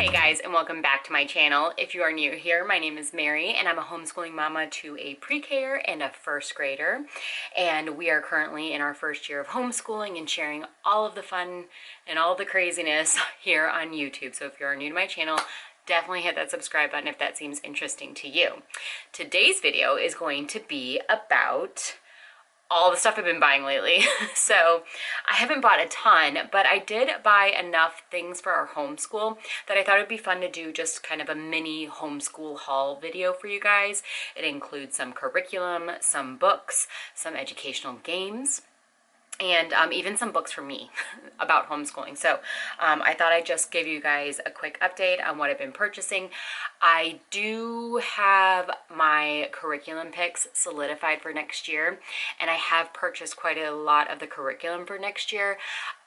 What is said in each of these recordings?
Hey guys, and welcome back to my channel. If you are new here, my name is Mary and I'm a homeschooling mama to a pre-K and a first grader. And we are currently in our first year of homeschooling and sharing all of the fun and all the craziness here on YouTube. So if you are new to my channel, definitely hit that subscribe button if that seems interesting to you. Today's video is going to be about all the stuff I've been buying lately. So I haven't bought a ton, but I did buy enough things for our homeschool that I thought it'd be fun to do just kind of a mini homeschool haul video for you guys. It includes some curriculum, some books, some educational games, and even some books for me about homeschooling. So I thought I'd just give you guys a quick update on what I've been purchasing. I do have my curriculum picks solidified for next year, and I have purchased quite a lot of the curriculum for next year.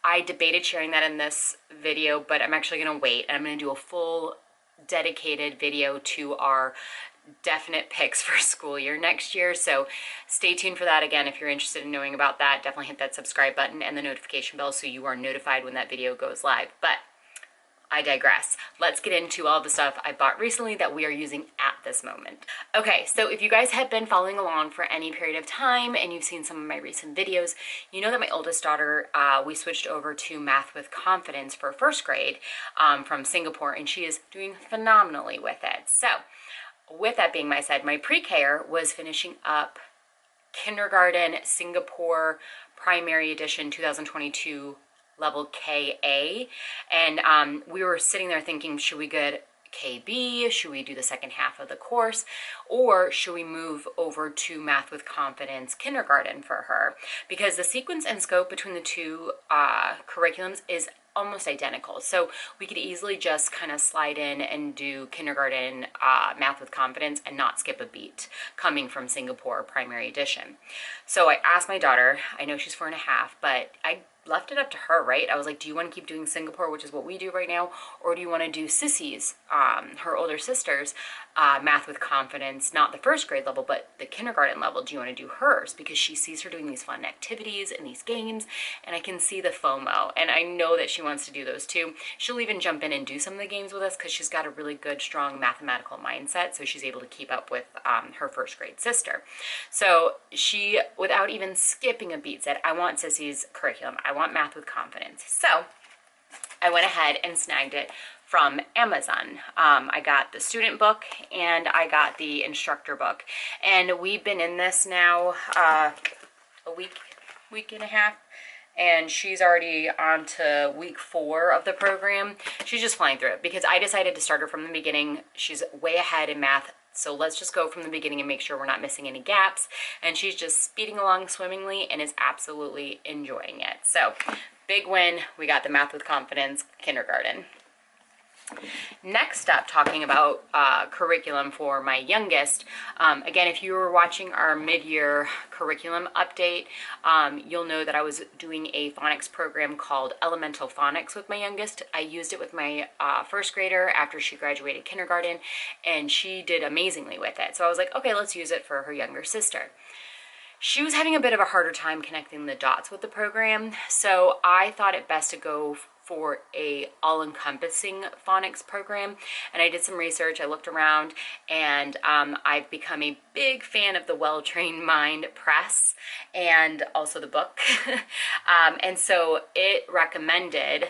I debated sharing that in this video, but I'm actually gonna wait, and I'm gonna do a full dedicated video to our definite picks for school year next year. So stay tuned for that. Again, if you're interested in knowing about that, definitely hit that subscribe button and the notification bell so you are notified when that video goes live. But I digress. Let's get into all the stuff I bought recently that we are using at this moment. Okay, so if you guys have been following along for any period of time and you've seen some of my recent videos, you know that my oldest daughter, we switched over to Math with Confidence for first grade from Singapore, and she is doing phenomenally with it. So with that being said, my pre-K was finishing up kindergarten Singapore primary edition 2022 level KA, and we were sitting there thinking, should we get KB, should we do the second half of the course, or should we move over to Math with Confidence kindergarten for her? Because the sequence and scope between the two curriculums is almost identical. So we could easily just kind of slide in and do kindergarten Math with Confidence and not skip a beat coming from Singapore primary edition. So I asked my daughter, I know she's 4.5, but I left it up to her, right? I was like, do you want to keep doing Singapore, which is what we do right now, or do you want to do Sissy's, her older sister's Math with Confidence, not the first grade level, but the kindergarten level? Do you want to do hers? Because she sees her doing these fun activities and these games, and I can see the FOMO, and I know that she wants to do those too. She'll even jump in and do some of the games with us because she's got a really good, strong mathematical mindset, so she's able to keep up with her first grade sister. So she, without even skipping a beat, said, I want Sissy's curriculum. I want Math with Confidence. So I went ahead and snagged it from Amazon. I got the student book and I got the instructor book. And we've been in this now a week and a half. And she's already on to week 4 of the program. She's just flying through it because I decided to start her from the beginning. She's way ahead in math. So let's just go from the beginning and make sure we're not missing any gaps. And she's just speeding along swimmingly and is absolutely enjoying it. So big win. We got the Math with Confidence kindergarten. Next up, talking about curriculum for my youngest. Again, if you were watching our mid-year curriculum update, you'll know that I was doing a phonics program called Elemental Phonics with my youngest. I used it with my first grader after she graduated kindergarten, and she did amazingly with it. So I was like, okay, let's use it for her younger sister. She was having a bit of a harder time connecting the dots with the program, so I thought it best to go for a all-encompassing phonics program. And I did some research, I looked around, and I've become a big fan of the Well-Trained Mind Press and also the book. And so it recommended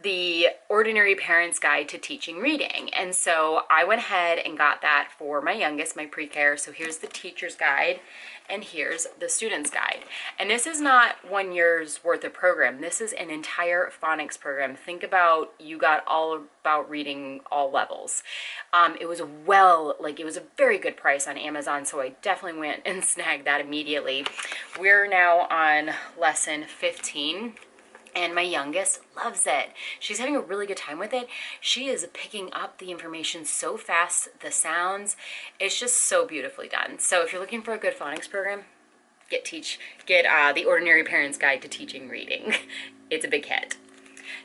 the Ordinary Parent's Guide to Teaching Reading. And so I went ahead and got that for my youngest, my pre-K. So here's the teacher's guide and here's the student's guide. And this is not 1 year's worth of program. This is an entire phonics program. Think about, you got all about reading all levels. It was it was a very good price on Amazon, so I definitely went and snagged that immediately. We're now on lesson 15. And my youngest loves it. She's having a really good time with it. She is picking up the information so fast, the sounds. It's just so beautifully done. So if you're looking for a good phonics program, get the Ordinary Parent's Guide to Teaching Reading. It's a big hit.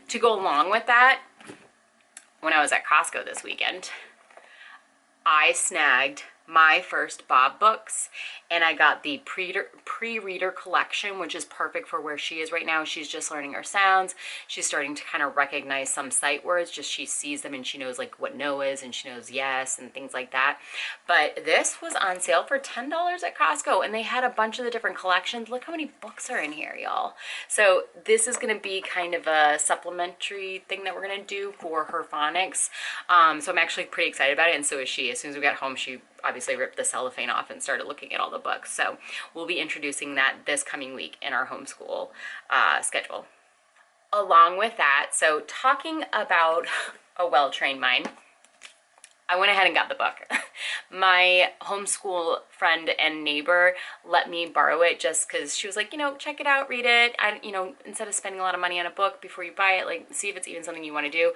To go along with that, when I was at Costco this weekend, I snagged My First Bob books, and I got the pre-reader collection, which is perfect for where she is right now. She's just learning her sounds. She's starting to kind of recognize some sight words, just she sees them and she knows like what no is and she knows yes and things like that. But this was on sale for $10 at Costco, and they had a bunch of the different collections. Look how many books are in here, y'all. So this is going to be kind of a supplementary thing that we're going to do for her phonics. So I'm actually pretty excited about it, and so is she. As soon as we got home, she obviously ripped the cellophane off and started looking at all the books. So we'll be introducing that this coming week in our homeschool schedule. Along with that, so talking about a well-trained mind, I went ahead and got the book. My homeschool friend and neighbor let me borrow it just because she was like, you know, check it out, read it. Instead of spending a lot of money on a book before you buy it, like see if it's even something you want to do.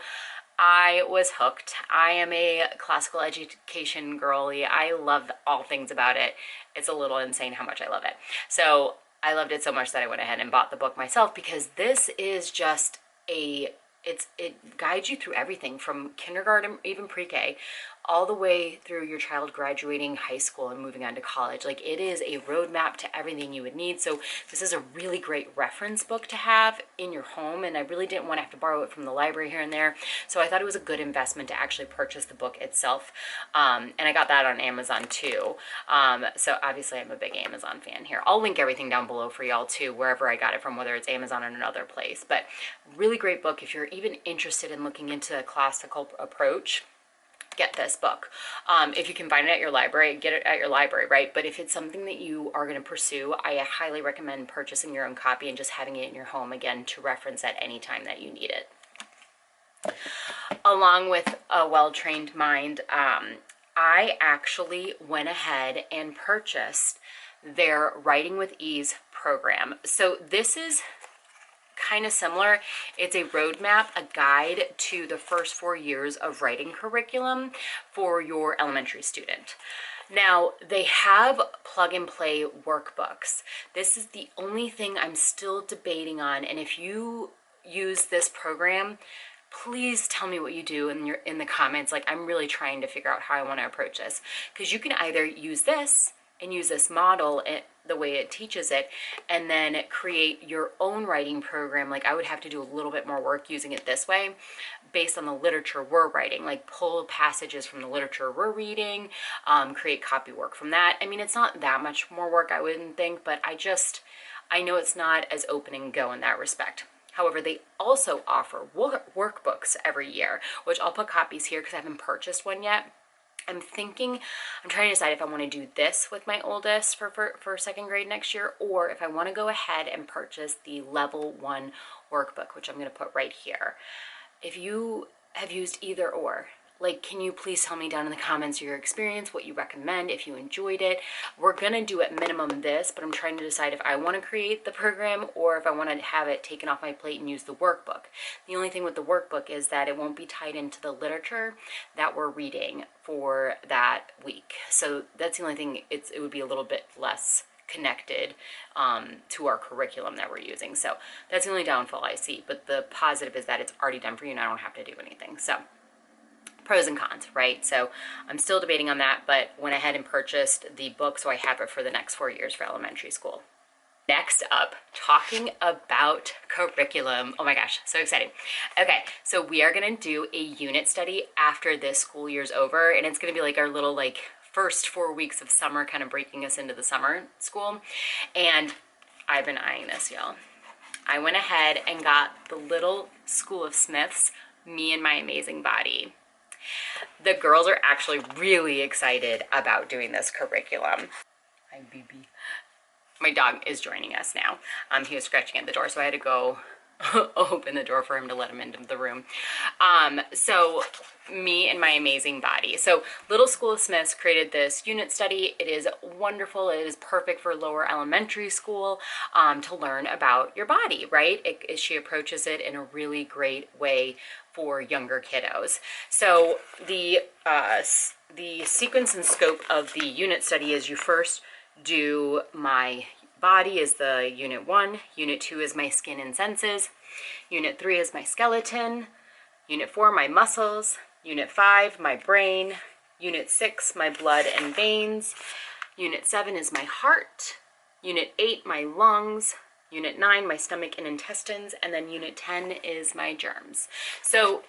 I was hooked. I am a classical education girly. I love all things about it. It's a little insane how much I love it. So I loved it so much that I went ahead and bought the book myself, because this is just it guides you through everything from kindergarten, even pre-K, all the way through your child graduating high school and moving on to college. Like, it is a roadmap to everything you would need. So this is a really great reference book to have in your home, and I really didn't want to have to borrow it from the library here and there. So I thought it was a good investment to actually purchase the book itself. And I got that on Amazon too. So obviously I'm a big Amazon fan here. I'll link everything down below for y'all too, wherever I got it from, whether it's Amazon or another place. But really great book if you're even interested in looking into a classical approach. Get this book. If you can find it at your library, get it at your library, right? But if it's something that you are going to pursue, I highly recommend purchasing your own copy and just having it in your home, again, to reference at any time that you need it. Along with a well-trained mind, I actually went ahead and purchased their Writing with Ease program. So this is kind of similar. It's a roadmap, a guide to the first 4 years of writing curriculum for your elementary student. Now, they have plug and play workbooks. This is the only thing I'm still debating on, and if you use this program, please tell me what you do in the comments. Like, I'm really trying to figure out how I want to approach this, because you can either use this and use this model the way it teaches it, and then create your own writing program. Like, I would have to do a little bit more work using it this way based on the literature we're writing, like pull passages from the literature we're reading, create copy work from that. I mean, it's not that much more work, I wouldn't think, but I know it's not as open and go in that respect. However, they also offer workbooks every year, which I'll put copies here because I haven't purchased one yet. I'm trying to decide if I want to do this with my oldest for second grade next year, or if I want to go ahead and purchase the level 1 workbook, which I'm going to put right here. If you have used either or, like, can you please tell me down in the comments your experience, what you recommend, if you enjoyed it. We're going to do at minimum this, but I'm trying to decide if I want to create the program or if I want to have it taken off my plate and use the workbook. The only thing with the workbook is that it won't be tied into the literature that we're reading for that week. So that's the only thing. It would be a little bit less connected to our curriculum that we're using. So that's the only downfall I see. But the positive is that it's already done for you and I don't have to do anything. So pros and cons, right? So I'm still debating on that, but went ahead and purchased the book so I have it for the next 4 years for elementary school. Next up, talking about curriculum. Oh my gosh, so exciting. Okay, so we are gonna do a unit study after this school year's over, and it's gonna be like our little first 4 weeks of summer, kind of breaking us into the summer school. And I've been eyeing this, y'all. I went ahead and got the Little School of Smiths, Me and My Amazing Body. The girls are actually really excited about doing this curriculum. Hi, BB. My dog is joining us now. He was scratching at the door, so I had to go open the door for him to let him into the room. So Me and My Amazing Body. So Little School of Smiths created this unit study. It is wonderful. It is perfect for lower elementary school to learn about your body, right? She approaches it in a really great way for younger kiddos. So the sequence and scope of the unit study is you first do My Body is the unit 1, unit 2 is My Skin and Senses, unit 3 is My Skeleton, unit 4 My Muscles, unit 5 My Brain, Unit 6, my blood and veins. Unit 7 is my heart. Unit 8, my lungs. Unit 9, my stomach and intestines, and then Unit 10 is my germs. So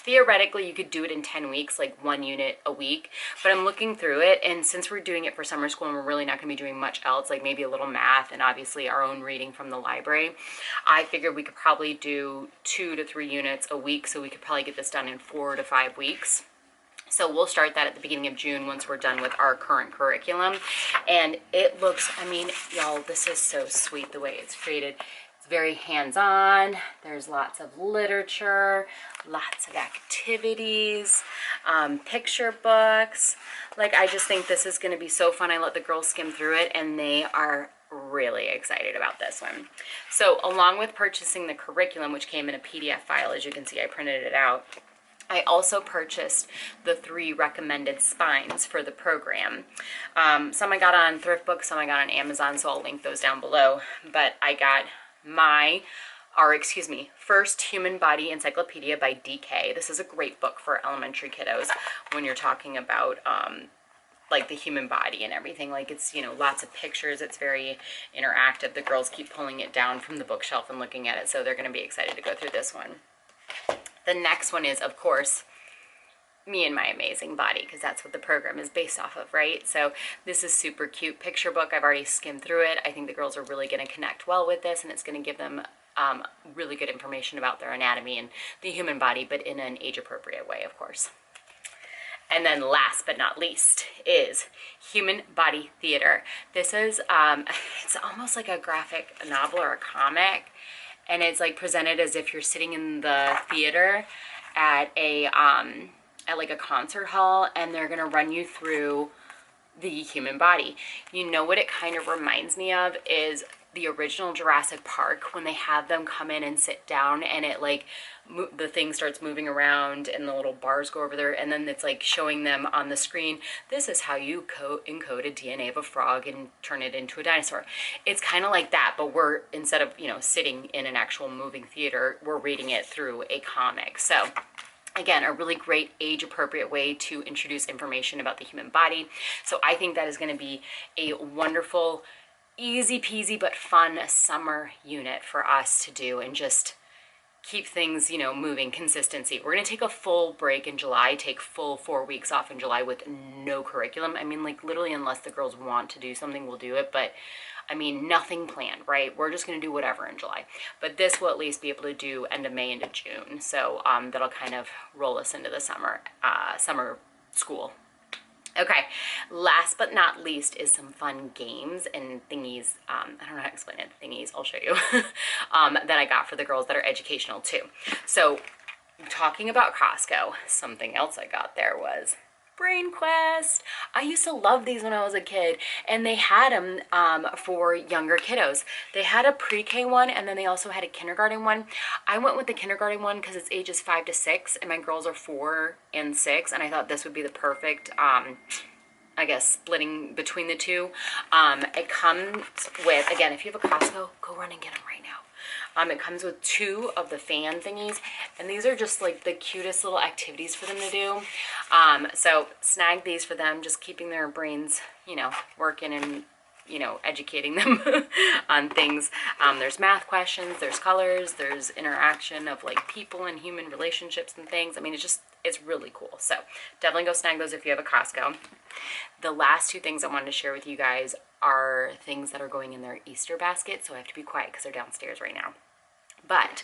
theoretically, you could do it in 10 weeks, like 1 unit a week, but I'm looking through it, and since we're doing it for summer school and we're really not gonna be doing much else, like maybe a little math and obviously our own reading from the library, I figured we could probably do 2 to 3 units a week, so we could probably get this done in 4 to 5 weeks. So we'll start that at the beginning of June once we're done with our current curriculum. And it looks, I mean, y'all, this is so sweet the way it's created. It's very hands-on. There's lots of literature, lots of activities, picture books. Like, I just think this is going to be so fun. I let the girls skim through it, and they are really excited about this one. So along with purchasing the curriculum, which came in a PDF file, as you can see, I printed it out, I also purchased the 3 recommended spines for the program. Some I got on Thrift Books, some I got on Amazon, so I'll link those down below. But I got First Human Body Encyclopedia by DK. This is a great book for elementary kiddos when you're talking about like the human body and everything. Like, it's, you know, lots of pictures. It's very interactive. The girls keep pulling it down from the bookshelf and looking at it, so they're going to be excited to go through this one. The next one is, of course, Me and My Amazing Body, because that's what the program is based off of, right? So this is super cute picture book. I've already skimmed through it. I think the girls are really going to connect well with this, and it's going to give them really good information about their anatomy and the human body, but in an age-appropriate way, of course. And then last but not least is Human Body Theater. This is, it's almost like a graphic novel or a comic. And it's like presented as if you're sitting in the theater at like a concert hall, and they're gonna run you through the human body. You know what it kind of reminds me of is the original Jurassic Park, when they have them come in and sit down, and it like the thing starts moving around and the little bars go over there, and then it's like showing them on the screen, this is how you encode a DNA of a frog and turn it into a dinosaur. It's kind of like that, but we're, instead of, you know, sitting in an actual moving theater, we're reading it through a comic. So again, a really great age-appropriate way to introduce information about the human body. So I think that is going to be a wonderful, easy peasy but fun summer unit for us to do and just keep things, you know, moving, consistency. We're going to take a full break in July, take full 4 weeks off in July with no curriculum. I mean, like, literally, unless the girls want to do something, we'll do it. But I mean, nothing planned, right? We're just going to do whatever in July. But this will at least be able to do end of May into June. So that'll kind of roll us into the summer school. Okay, last but not least is some fun games and thingies. I don't know how to explain it. Thingies, I'll show you. That I got for the girls that are educational too. So, talking about Costco, something else I got there was Brain Quest. I used to love these when I was a kid, and they had them for younger kiddos. They had a pre-K one, and then they also had a kindergarten one. I went with the kindergarten one because it's ages 5 to 6, and my girls are 4 and 6, and I thought this would be the perfect, I guess, splitting between the two. It comes with, again, if you have a Costco, go run and get them right now. It comes with 2 of the fan thingies, and these are just like the cutest little activities for them to do. So snag these for them, just keeping their brains, you know, working and, you know, educating them on things. There's math questions, there's colors, there's interaction of like people and human relationships and things. I mean, it's really cool. So definitely go snag those if you have a Costco. The last 2 things I wanted to share with you guys are things that are going in their Easter basket. So I have to be quiet because they're downstairs right now. But,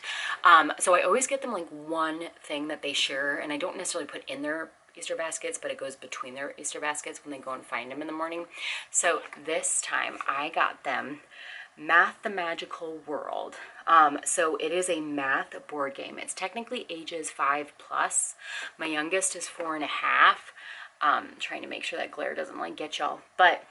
so I always get them like one thing that they share, and I don't necessarily put in their Easter baskets, but it goes between their Easter baskets when they go and find them in the morning. So this time I got them Math the Magical World. So it is a math board game. It's technically ages 5 plus. My youngest is 4 and a half. Trying to make sure that glare doesn't like get y'all, but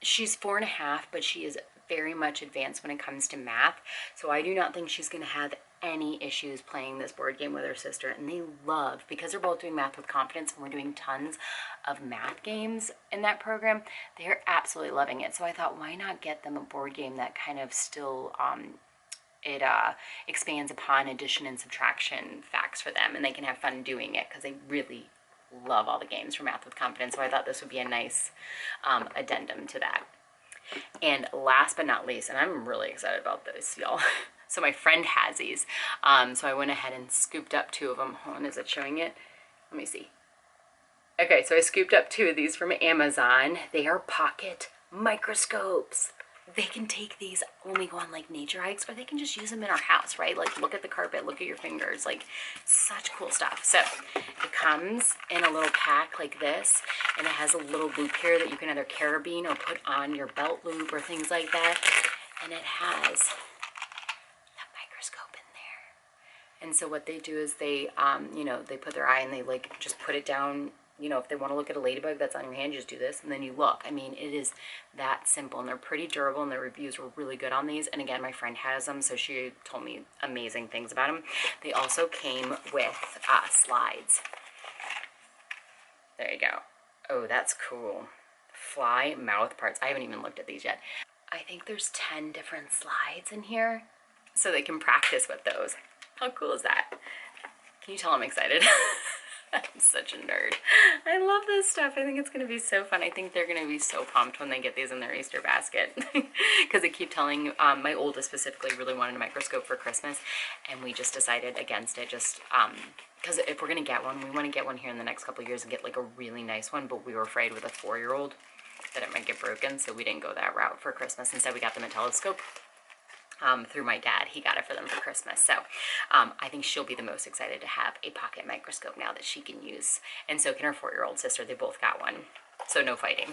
she's 4 and a half, but she is very much advanced when it comes to math. So I do not think she's going to have any issues playing this board game with her sister. And they love, because they're both doing Math with Confidence, and we're doing tons of math games in that program, they're absolutely loving it. So I thought, why not get them a board game that kind of still expands upon addition and subtraction facts for them, and they can have fun doing it, because they really love all the games for Math with Confidence, so I thought this would be a nice addendum to that. And last but not least, and I'm really excited about this, y'all. So my friend has these. So I went ahead and scooped up 2 of them. Hold on, is it showing it? Let me see. Okay, so I scooped up 2 of these from Amazon. They are pocket microscopes. They can take these when we go on like nature hikes, or they can just use them in our house, right? Like look at the carpet, look at your fingers, like such cool stuff. So it comes in a little pack like this, and it has a little loop here that you can either carabine or put on your belt loop or things like that. And it has that microscope in there. And so what they do is they, you know, they put their eye and they like just put it down. You know, if they want to look at a ladybug that's on your hand, just do this and then you look. I mean, it is that simple, and they're pretty durable, and the reviews were really good on these. And again, my friend has them, so she told me amazing things about them. They also came with slides. There you go. Oh, that's cool. Fly mouth parts. I haven't even looked at these yet. I think there's 10 different slides in here, so they can practice with those. How cool is that? Can you tell I'm excited? I'm such a nerd. I love this stuff. I think it's going to be so fun. I think they're going to be so pumped when they get these in their Easter basket. Because they keep telling, my oldest specifically really wanted a microscope for Christmas, and we just decided against it, just because if we're going to get one, we want to get one here in the next couple of years and get like a really nice one, but we were afraid with a 4-year-old that it might get broken, so we didn't go that route for Christmas. Instead, we got them a telescope. Through my dad. He got it for them for Christmas. So I think she'll be the most excited to have a pocket microscope now that she can use. And so can her 4-year-old sister. They both got one. So no fighting.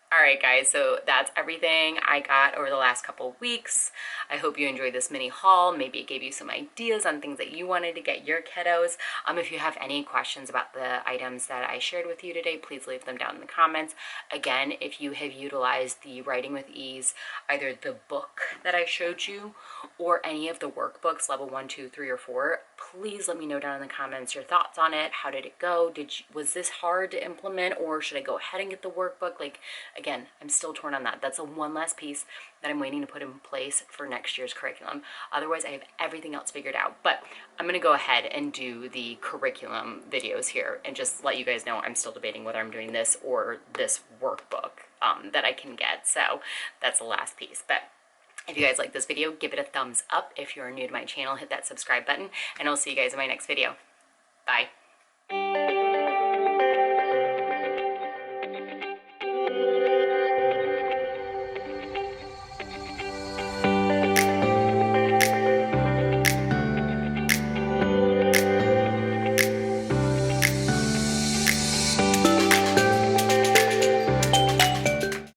All right, guys, so that's everything I got over the last couple of weeks. I hope you enjoyed this mini haul. Maybe it gave you some ideas on things that you wanted to get your kiddos. If you have any questions about the items that I shared with you today, please leave them down in the comments. Again, if you have utilized the Writing with Ease, either the book that I showed you or any of the workbooks, level 1, 2, 3, or 4, please let me know down in the comments your thoughts on it. How did it go? Was this hard to implement, or should I go ahead and get the workbook? Like, again, I'm still torn on that. That's one last piece that I'm waiting to put in place for next year's curriculum. Otherwise, I have everything else figured out. But I'm going to go ahead and do the curriculum videos here and just let you guys know I'm still debating whether I'm doing this or this workbook that I can get. So that's the last piece. But if you guys like this video, give it a thumbs up. If you're new to my channel, hit that subscribe button, and I'll see you guys in my next video. Bye.